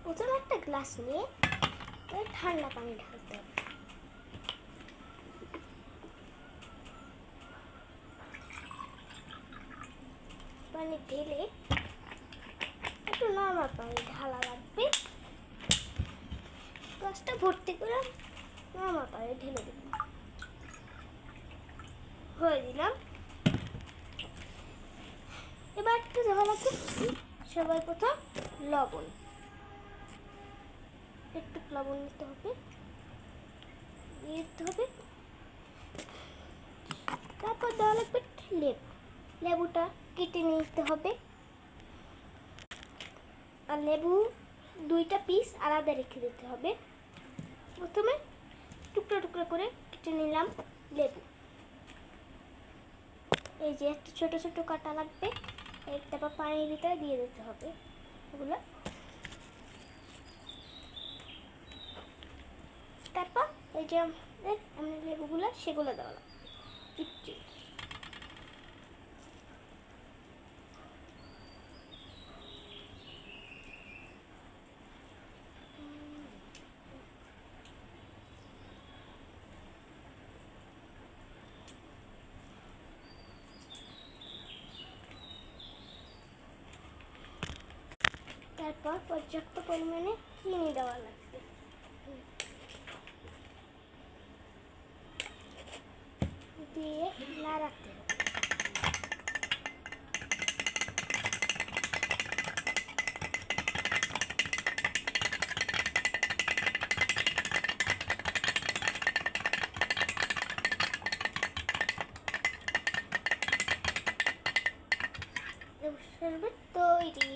প্রথমে একটা গ্লাস নিয়ে ঠান্ডা পানি ঢালতে হবে। পানি ঢেলে একটু নরমাল পানি ঢালা লাগবে। গ্লাসটা ভর্তি করে নরমাল পানি ঢেলে দেব। হয়ে দিলাম। এবার একটু দেওয়া লাগবে সবার প্রথম লবণ, একটু লবণ নিতে হবে, তারপর দেওয়া লাগবে লেবু। লেবুটা কেটে নিতে হবে, আর লেবু 2টা পিস আলাদা রেখে দিতে হবে। প্রথমে টুকরো টুকরো করে কেটে নিলাম লেবু। এই যে একটু ছোট ছোট কাটা লাগবে, তারপর পানির ভিতরে দিয়ে দিতে হবে এগুলো। তারপর এই যে আমাদের লেবুগুলো সেগুলো দেওয়া লাগবে। তারপর পর্যাপ্ত পরিমাণে চিনি দেওয়া লাগবে। দিয়ে নাড়াতে হবে। শরবত তৈরি।